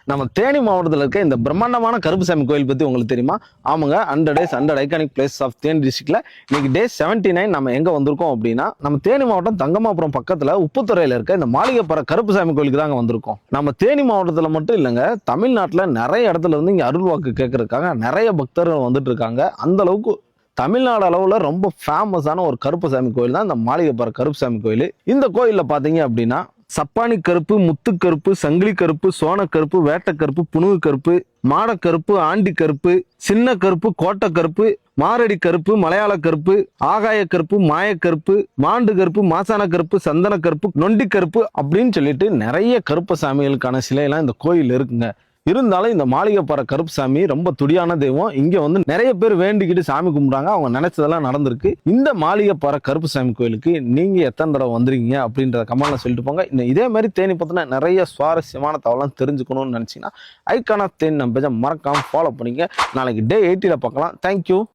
நம்ம தேனி மாவட்டத்தில் இருக்க இந்த பிரம்மாண்டமான கருப்புசாமி கோயில் பற்றி உங்களுக்கு தெரியுமா? ஆமாங்க, 100 days 100 iconic place of Theni டிஸ்ட்ரிக்ட்ல இன்னைக்கு டே 79 நம்ம எங்கே வந்திருக்கோம் அப்படின்னா, நம்ம தேனி மாவட்டம் தங்கமாபுரம் பக்கத்தில் உப்புத்துறையில் இருக்க இந்த மாளிகைப்பற கருப்புசாமி கோயிலுக்கு தாங்க வந்திருக்கோம். நம்ம தேனி மாவட்டத்தில் மட்டும் இல்லைங்க, தமிழ்நாட்டில் நிறைய இடத்துல இருந்து இங்கே அருள் வாக்கு கேட்கறதுக்காக நிறைய பக்தர்கள் வந்துட்டு இருக்காங்க. அந்த அளவுக்கு தமிழ்நாடு அளவில் ரொம்ப ஃபேமஸான ஒரு கருப்புசாமி கோயில் தான் இந்த மாளிகைப்பற கருப்புசாமி கோயில். இந்த கோயிலில் பார்த்தீங்க அப்படின்னா சப்பானி கருப்பு, முத்துக்கருப்பு, சங்கிலி கருப்பு, சோனக்கருப்பு, வேட்டக்கருப்பு, புனுகு கருப்பு, மாடக்கருப்பு, ஆண்டி கருப்பு, சின்ன கருப்பு, கோட்டை கருப்பு, மாரடி கருப்பு, மலையாள கருப்பு, ஆகாய கருப்பு, மாயக்கருப்பு, மாண்டு கருப்பு, மாசான கருப்பு, சந்தன கருப்பு, நொண்டி கருப்பு அப்படின்னு சொல்லிட்டு நிறைய கருப்ப சாமிகளுக்கான சிலையெல்லாம் இந்த கோயில் இருக்குங்க. இருந்தாலும் இந்த மாளிகைப்பற கருப்புசாமி ரொம்ப துடியான தெய்வம். இங்க வந்து நிறைய பேர் வேண்டிக்கிட்டு சாமி கும்பிடுறாங்க, அவங்க நினைச்சதெல்லாம் நடந்திருக்கு. இந்த மாளிகைப்பற கருப்புசாமி கோயிலுக்கு நீங்க எத்தனை தடவை வந்திருக்கீங்க அப்படின்றத கமெண்ட்ல சொல்லிட்டு போங்க. இதே மாதிரி தேனி பத்தின நிறைய சுவாரஸ்யமான தகவலாம் தெரிஞ்சுக்கணும்னு நினைச்சீங்கன்னா ஐகான் ஆஃப் தேனி நம்ம பேஜை மறக்காம ஃபாலோ பண்ணிக்க. நாளைக்கு டே 80ல பார்க்கலாம். தேங்க்யூ.